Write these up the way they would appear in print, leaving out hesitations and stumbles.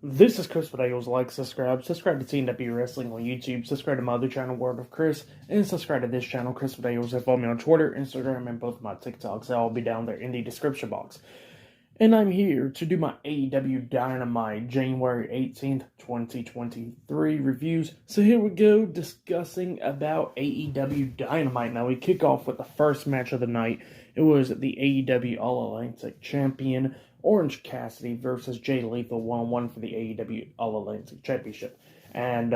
This is Chris Bandido. Like, subscribe to TNW Wrestling on YouTube, subscribe to my other channel, World of Chris, and subscribe to this channel, Chris Bandido. And follow me on Twitter, Instagram, and both my TikToks. They'll all be down there in the description box. And I'm here to do my AEW Dynamite January 18th, 2023 reviews. So here we go, discussing about AEW Dynamite. Now we kick off with the first match of the night. It was the AEW All-Atlantic Champion, Orange Cassidy versus Jay Lethal 1-on-1 for the AEW All-Atlantic Championship. And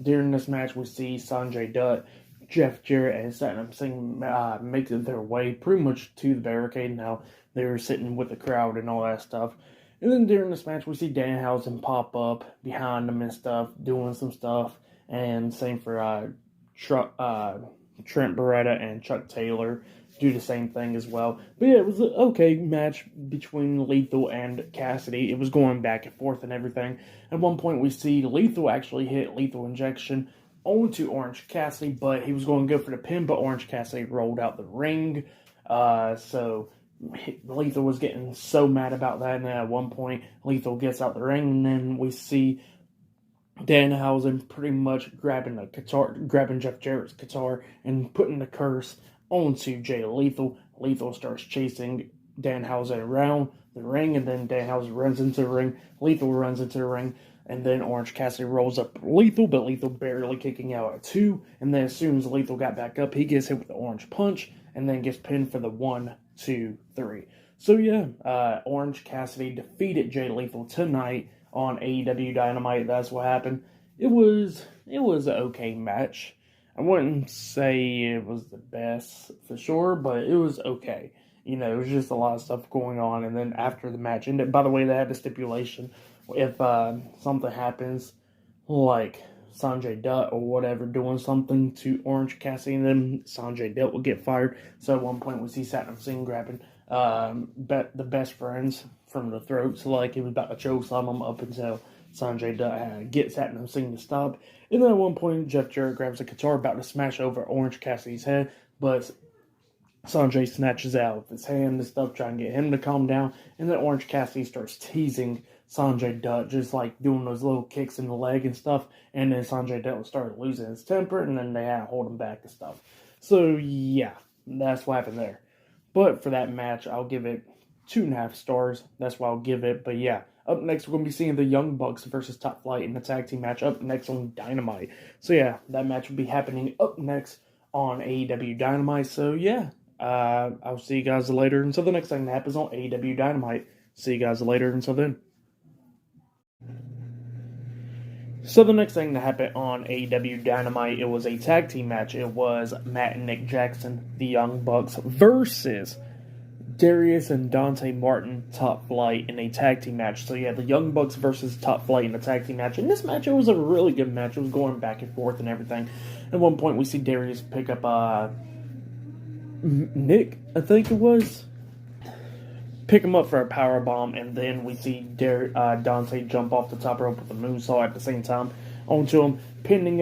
during this match, we see Sanjay Dutt, Jeff Jarrett, and Satnam Singh make their way pretty much to the barricade. Now they were sitting with the crowd and all that stuff. And then during this match, we see Danhausen pop up behind them and stuff, doing some stuff. And same for Trent Beretta and Chuck Taylor do the same thing as well. But yeah, it was an okay match between Lethal and Cassidy. It was going back and forth and everything. At one point, we see Lethal actually hit Lethal Injection onto Orange Cassidy, but he was going to go for the pin, but Orange Cassidy rolled out the ring. So Lethal was getting so mad about that, and then at one point, Lethal gets out the ring, and then we see Danhausen pretty much grabbing Jeff Jarrett's guitar and putting the curse onto Jay Lethal. Lethal starts chasing Danhausen around the ring, and then Danhausen runs into the ring. Lethal runs into the ring, and then Orange Cassidy rolls up Lethal, but Lethal barely kicking out at 2. And then as soon as Lethal got back up, he gets hit with the Orange Punch, and then gets pinned for the 1, 2, 3. So yeah, Orange Cassidy defeated Jay Lethal tonight on AEW Dynamite. That's what happened. It was an okay match. I wouldn't say it was the best for sure, but it was okay. You know, it was just a lot of stuff going on. And then after the match ended, by the way, they had a stipulation. If something happens, like Sanjay Dutt or whatever doing something to Orange Cassidy, and then Sanjay Dutt will get fired. So at one point we see Satnam Singh grabbing the best friends from the throats, like he was about to choke some of them up until Sanjay Dutt gets Satnam Singh to stop. And then at one point, Jeff Jarrett grabs a guitar about to smash over Orange Cassidy's head, but Sanjay snatches out of his hand and stuff, trying to get him to calm down. And then Orange Cassidy starts teasing Sanjay Dutt, just like doing those little kicks in the leg and stuff. And then Sanjay Dutt started losing his temper, and then they had to hold him back and stuff. So yeah, that's what happened there. But for that match, I'll give it 2.5 stars. That's what I'll give it. But yeah, up next we're going to be seeing the Young Bucks versus Top Flight in the tag team match up next on Dynamite. So yeah, that match will be happening up next on AEW Dynamite. So yeah, I'll see you guys later until the next thing that happens on AEW Dynamite. See you guys later until then. So the next thing that happened on AEW Dynamite, it was a tag team match. It was Matt and Nick Jackson, the Young Bucks, versus Darius and Dante Martin, Top Flight, in a tag team match. So yeah, the Young Bucks versus Top Flight in a tag team match. In this match, it was a really good match. It was going back and forth and everything. At one point, we see Darius pick up Nick, I think it was, pick him up for a power bomb, and then we see Dante jump off the top rope with a moonsault at the same time onto him, pinning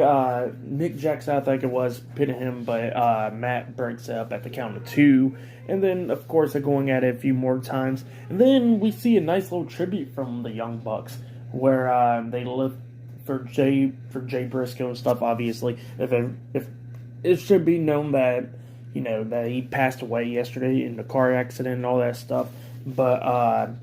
Nick Jackson, I think it was, pinning him, but Matt breaks up at the count of 2, and then of course they're going at it a few more times, and then we see a nice little tribute from the Young Bucks where they lift for Jay Briscoe and stuff. Obviously, if it should be known that, you know, that he passed away yesterday in the car accident and all that stuff. But, I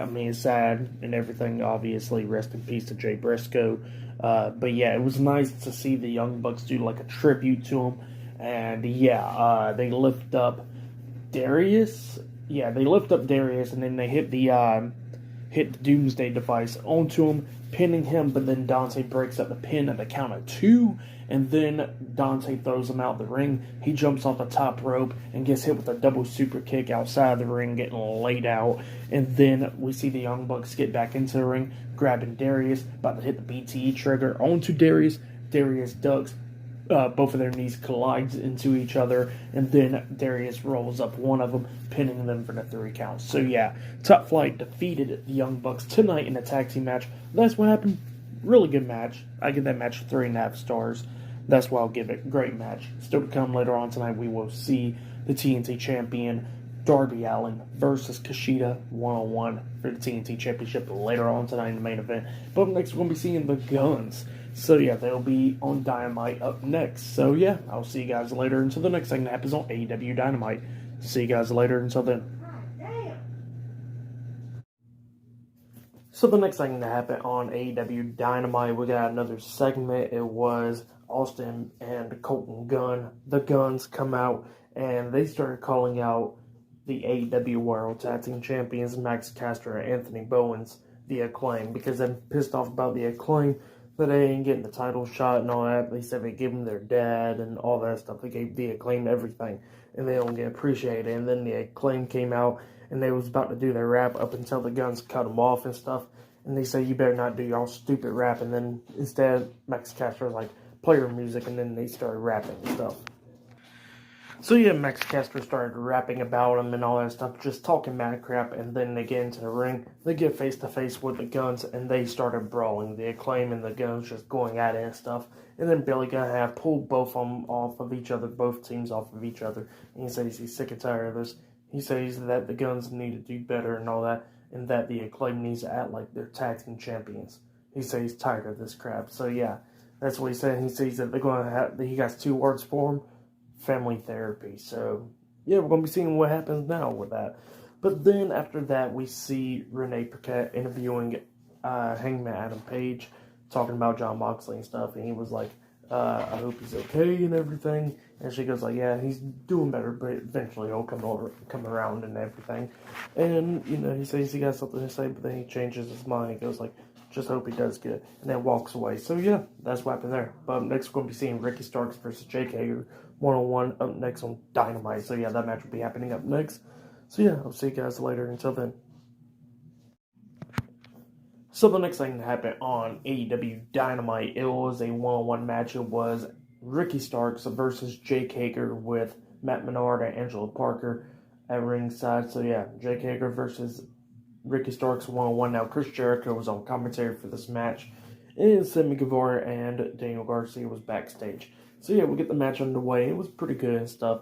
mean, it's sad and everything, obviously. Rest in peace to Jay Briscoe. But, yeah, it was nice to see the Young Bucks do, like, a tribute to him. And, yeah, they lift up Darius. Yeah, they lift up Darius, and then they hit the Doomsday device onto him, pinning him. But then Dante breaks up the pin at the count of 2. And then Dante throws him out the ring. He jumps off the top rope and gets hit with a double super kick outside the ring, getting laid out. And then we see the Young Bucks get back into the ring, grabbing Darius, about to hit the BTE trigger onto Darius. Darius ducks. Both of their knees collides into each other, and then Darius rolls up one of them, pinning them for the 3 counts. So yeah, Top Flight defeated the Young Bucks tonight in a tag team match. That's what happened. Really good match. I give that match 3.5 stars. That's why I'll give it. Great match. Still to come later on tonight, we will see the TNT Champion Darby Allin versus Kushita one-on-one for the TNT Championship later on tonight in the main event. But up next, we're going to be seeing the Guns. So yeah, they'll be on Dynamite up next. So yeah, I'll see you guys later until the next thing that happens on AEW Dynamite. See you guys later until then. So the next thing that happened on AEW Dynamite, we got another segment. It was Austin and Colton Gunn. The Guns come out and they started calling out the AEW World Tag Team Champions Max Caster and Anthony Bowens, the Acclaim, because they're pissed off about the Acclaim that they ain't getting the title shot and all that. They said they give them their dad and all that stuff. They gave the Acclaim everything, and they don't get appreciated. And then the Acclaim came out and they was about to do their rap up until the Guns cut them off and stuff. And they said, you better not do y'all stupid rap. And then instead, Max Caster was like, play your music, and then they started rapping and stuff. So yeah, Max Caster started rapping about him and all that stuff, just talking mad crap, and then they get into the ring. They get face to face with the Guns, and they started brawling. The Acclaim and the Guns just going at it and stuff. And then Billy Gunn pulled both of them off of each other, both teams off of each other. And he says he's sick and tired of this. He says that the Guns need to do better and all that, and that the Acclaim needs to act like they're tag team champions. He says he's tired of this crap. So yeah, that's what he said. He says that they're going to have. He got 2 words for him. Family therapy. So yeah, we're going to be seeing what happens now with that. But then after that, we see Renee Paquette interviewing Hangman Adam Page, talking about Jon Moxley and stuff, and he was like, I hope he's okay and everything. And she goes like, yeah, he's doing better, but eventually he'll come around and everything. And he says he got something to say, but then he changes his mind. He goes like, just hope he does good, and then walks away. So yeah, that's what happened there. But next we're going to be seeing Ricky Starks versus Jake Hager one-on-one up next on Dynamite. So yeah, that match will be happening up next. So yeah, I'll see you guys later. Until then. So the next thing that happened on AEW Dynamite, it was a one-on-one match. It was Ricky Starks versus Jake Hager with Matt Menard and Angela Parker at ringside. So yeah, Jake Hager versus Ricky Starks one-on-one. Now Chris Jericho was on commentary for this match, and Sammy Guevara and Daniel Garcia was backstage. So yeah, we get the match underway. It was pretty good and stuff.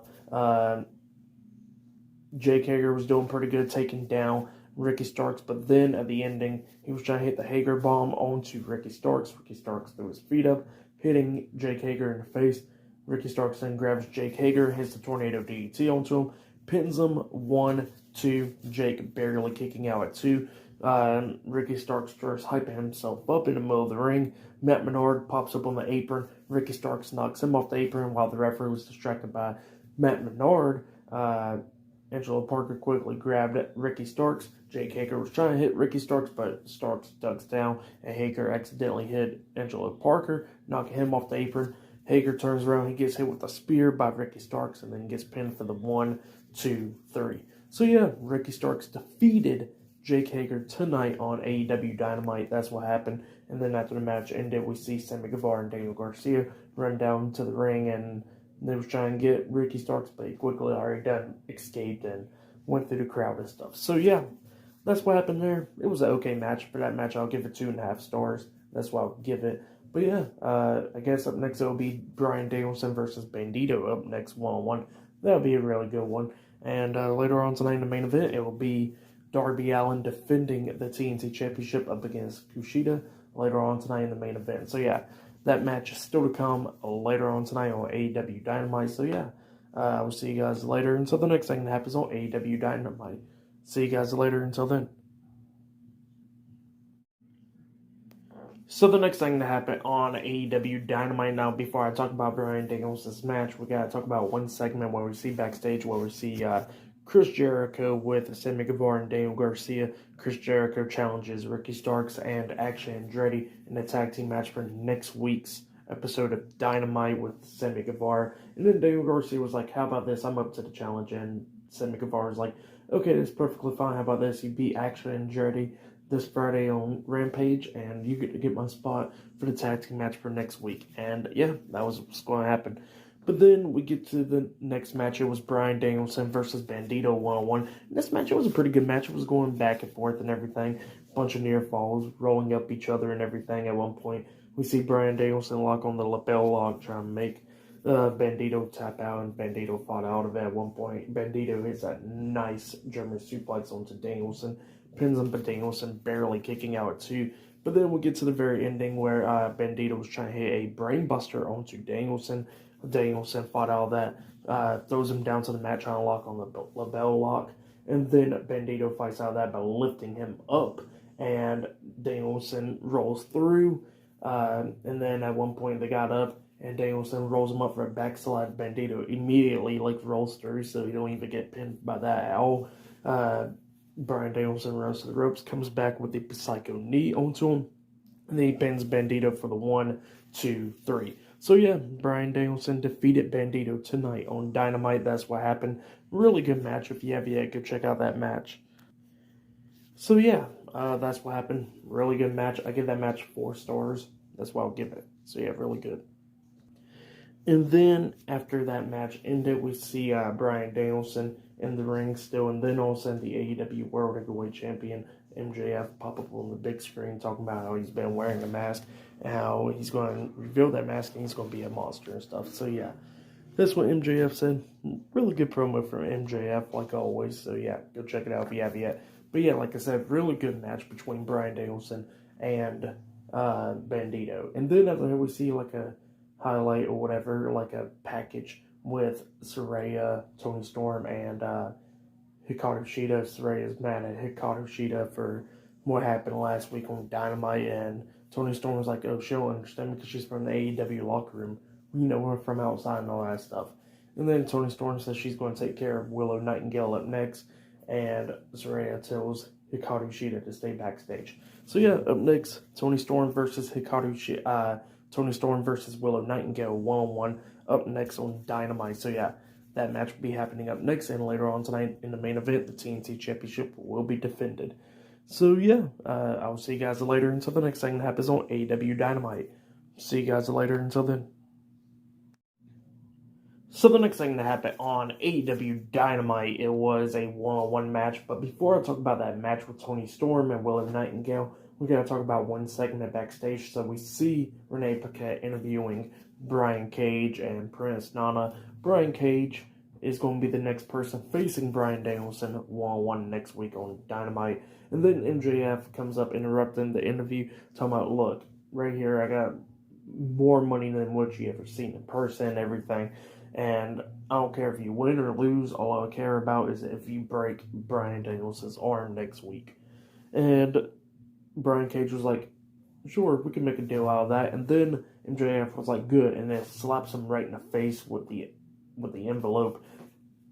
Jake Hager was doing pretty good, taking down Ricky Starks, but then at the ending, he was trying to hit the Hager bomb onto Ricky Starks. Ricky Starks threw his feet up, hitting Jake Hager in the face. Ricky Starks then grabs Jake Hager, hits the tornado DDT onto him, pins him 1-2. Jake barely kicking out at 2. Ricky Starks starts hyping himself up in the middle of the ring. Matt Menard pops up on the apron. Ricky Starks knocks him off the apron while the referee was distracted by Matt Menard. Angela Parker quickly grabbed Ricky Starks. Jake Hager was trying to hit Ricky Starks, but Starks ducks down, and Hager accidentally hit Angela Parker, knocking him off the apron. Hager turns around, he gets hit with a spear by Ricky Starks, and then gets pinned for the 1, 2, 3. So yeah, Ricky Starks defeated Jake Hager tonight on AEW Dynamite. That's what happened. And then after the match ended, we see Sammy Guevara and Daniel Garcia run down to the ring, and they was trying to get Ricky Starks, but he quickly already escaped and went through the crowd and stuff. So yeah, that's what happened there. It was an okay match. For that match, I'll give it 2.5 stars. That's what I'll give it. But yeah, I guess up next it'll be Bryan Danielson versus Bandido up next one-on-one. That'll be a really good one. And later on tonight in the main event, it will be Darby Allin defending the TNT Championship up against Kushita later on tonight in the main event. So yeah, that match is still to come later on tonight on AEW Dynamite. So yeah, we'll see you guys later until the next thing that happens on AEW Dynamite. See you guys later until then. So the next thing that happened on AEW Dynamite, now before I talk about Bryan Danielson's match, we gotta talk about one segment where we see backstage where we see Chris Jericho with Sammy Guevara and Daniel Garcia. Chris Jericho challenges Ricky Starks and Action Andretti in a tag team match for next week's episode of Dynamite with Sammy Guevara. And then Daniel Garcia was like, how about this? I'm up to the challenge. And Sammy Guevara was like, okay, that's perfectly fine. How about this? You beat Action Andretti this Friday on Rampage, and you get to get my spot for the tag team match for next week. And yeah, that was what's going to happen. But then we get to the next match. It was Bryan Danielson versus Bandido one-on-one. This match, it was a pretty good match. It was going back and forth and everything. Bunch of near falls, rolling up each other and everything. At one point, we see Bryan Danielson lock on the lapel lock, trying to make Bandido tap out, and Bandido fought out of it at one point. Bandido hits that nice German suplex onto Danielson, pins him, but Danielson barely kicking out at 2. But then we get to the very ending where Bandido was trying to hit a brainbuster onto Danielson. Danielson fought out of that, throws him down to the mat, trying to lock on the label lock. And then Bandido fights out of that by lifting him up. And Danielson rolls through. And then at one point they got up, and Danielson rolls him up for a backslide. Bandido immediately rolls through, so he don't even get pinned by that at all. Bryan Danielson runs to the ropes, comes back with the psycho knee onto him, and then he pins Bandido for the 1, 2, 3. So yeah, Bryan Danielson defeated Bandido tonight on Dynamite. That's what happened. Really good match. If you have yet, go check out that match. So yeah, that's what happened. Really good match. I give that match 4 stars. That's what I'll give it. So yeah, really good. And then after that match ended, we see Bryan Danielson in the ring still, and then all of a sudden the AEW World Heavyweight Champion MJF pop up on the big screen talking about how he's been wearing a mask and how he's going to reveal that mask and he's going to be a monster and stuff. So yeah, that's what MJF said. Really good promo from MJF like always. So yeah, go check it out if you have yet. But yeah, like I said, really good match between Bryan Danielson and Bandido. And then after that we see like a highlight or whatever, like a package with Soraya, Toni Storm, and Hikaru Shida. Soraya's mad at Hikaru Shida for what happened last week on Dynamite, and Toni Storm was like, oh, she'll understand because she's from the AEW locker room. We know her from outside and all that stuff. And then Toni Storm says she's going to take care of Willow Nightingale up next, and Soraya tells Hikaru Shida to stay backstage. So yeah, up next, Toni Storm versus Toni Storm versus Willow Nightingale 1-on-1 up next on Dynamite. So yeah, that match will be happening up next, and later on tonight in the main event, the TNT Championship will be defended. So yeah, I'll see you guys later until the next thing that happens on AEW Dynamite. See you guys later until then. So the next thing that happened on AEW Dynamite, it was a one-on-one match. But before I talk about that match with Toni Storm and Willow Nightingale, we got to talk about one segment backstage. So we see Renee Paquette interviewing Brian Cage and Prince Nana. Brian Cage is going to be the next person facing Bryan Danielson one-on-one next week on Dynamite. And then MJF comes up interrupting the interview, talking about, look, right here I got more money than what you ever seen in person and everything. And I don't care if you win or lose. All I care about is if you break Bryan Danielson's arm next week. And Brian Cage was like, sure, we can make a deal out of that. And then MJF was like, good. And then slaps him right in the face with the envelope.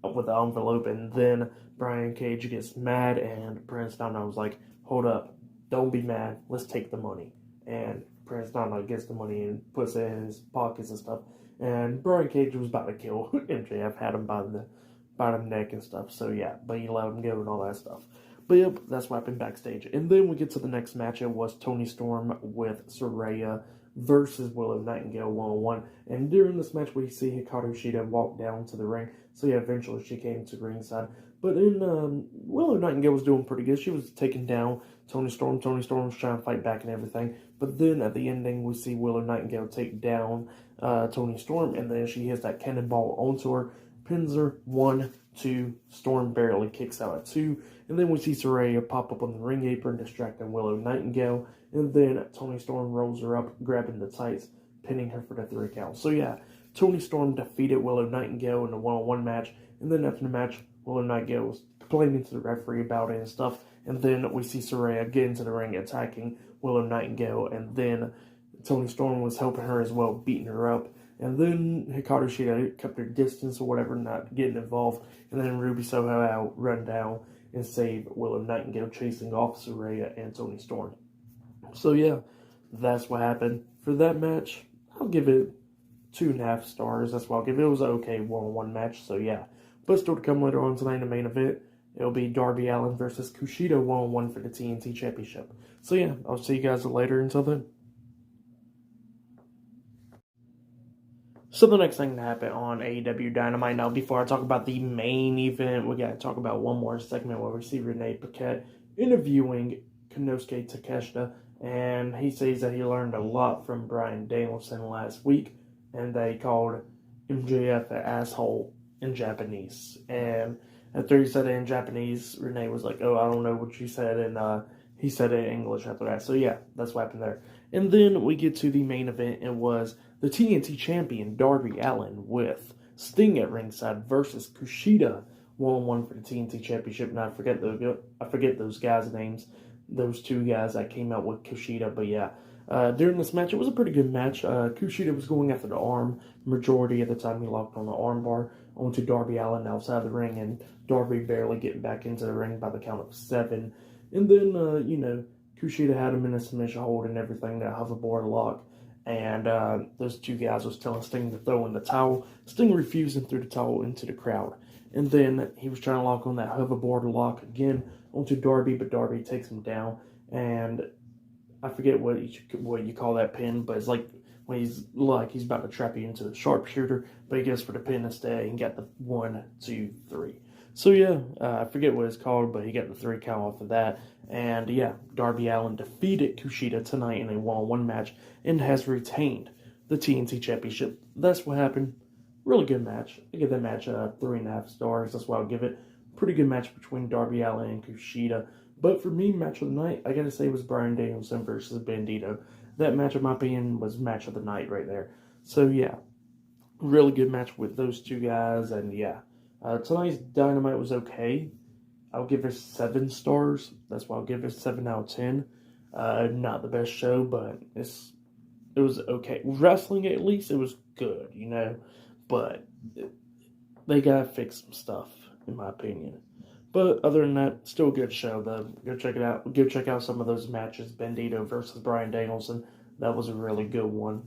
And then Brian Cage gets mad, and Prince Nana was like, hold up, don't be mad. Let's take the money. And Prince Nana gets the money and puts it in his pockets and stuff. And Brian Cage was about to kill MJF, had him by the neck and stuff. So yeah, but he let him go and all that stuff. But yep, that's what happened backstage. And then we get to the next match. It was Toni Storm with Soraya versus Willow Nightingale 1-on-1. And during this match, we see Hikaru Shida walk down to the ring. So yeah, eventually she came to ringside. But in Willow Nightingale was doing pretty good. She was taking down Toni Storm. Toni Storm was trying to fight back and everything. But then at the ending, we see Willow Nightingale take down Toni Storm, and then she hits that cannonball onto her, pins her 1, 2. Storm barely kicks out at 2, and then we see Soraya pop up on the ring apron, distracting Willow Nightingale, and then Toni Storm rolls her up, grabbing the tights, pinning her for the 3 count. So yeah, Toni Storm defeated Willow Nightingale in a one-on-one match, and then after the match, Willow Nightingale was complaining to the referee about it and stuff, and then we see Soraya get into the ring attacking Willow Nightingale, and then Toni Storm was helping her as well, beating her up. And then Hikaru Shida kept her distance or whatever, not getting involved. And then Ruby Soho run down and save Willow Nightingale, chasing off Soraya and Toni Storm. So yeah, that's what happened. For that match, I'll give it 2.5 stars. That's what I'll give it. It was an okay one-on-one match, so yeah. But still to come later on tonight in the main event, it'll be Darby Allin versus Kushita 1-on-1 for the TNT Championship. So yeah, I'll see you guys later. Until then. So the next thing that happened on AEW Dynamite, now before I talk about the main event, we got to talk about one more segment where we see Renee Paquette interviewing Konosuke Takeshita, and he says that he learned a lot from Bryan Danielson last week, and they called MJF an asshole in Japanese. And after he said it in Japanese, Renee was like, oh, I don't know what you said. And he said it in English after that. So yeah, that's what happened there. And then we get to the main event. It was the TNT champion, Darby Allin, with Sting at ringside versus Kushita, 1-on-1 for the TNT Championship. And I forget those guys' names. Those two guys that came out with Kushita. But yeah, during this match, it was a pretty good match. Kushita was going after the arm majority of the time. He locked on the arm bar onto Darby Allin outside the ring, and Darby barely getting back into the ring by the count of 7. And then, Kushita had him in a submission hold and everything, that hoverboard lock. And those two guys was telling Sting to throw in the towel. Sting refused and threw the towel into the crowd. And then he was trying to lock on that hoverboard lock again onto Darby, but Darby takes him down. And I forget what you call that pin, but it's like when he's about to trap you into the sharpshooter, but he goes for the pin instead and got the 1, 2, 3. So yeah, I forget what it's called, but he got the 3 count off of that. And yeah, Darby Allin defeated Kushita tonight in a 1-on-1 match and has retained the TNT Championship. That's what happened. Really good match. I give that match 3.5 stars. That's why I'll give it. Pretty good match between Darby Allin and Kushita. But for me, match of the night, I gotta say, was Bryan Danielson versus Bandido. That match, in my opinion, was match of the night right there. So yeah, really good match with those two guys. And yeah, tonight's Dynamite was okay. I'll give it 7 stars. That's why I'll give it 7 out of 10. Not the best show, but it was okay. Wrestling, at least, it was good, But they gotta fix some stuff, in my opinion. But other than that, still a good show, though. Go check it out. Go check out some of those matches. Bandido versus Bryan Danielson. That was a really good one.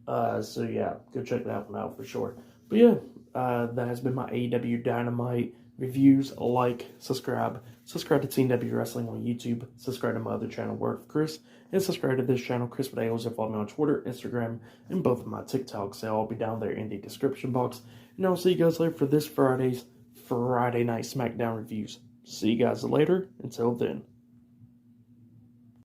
So yeah, go check that one out for sure. But yeah, that has been my AEW Dynamite reviews. Like, subscribe to TNW Wrestling on YouTube. Subscribe to my other channel, Word of Chris. And subscribe to this channel, Chris Videos. And follow me on Twitter, Instagram, and both of my TikToks. They'll all be down there in the description box. And I'll see you guys later for this Friday Night SmackDown reviews. See you guys later. Until then.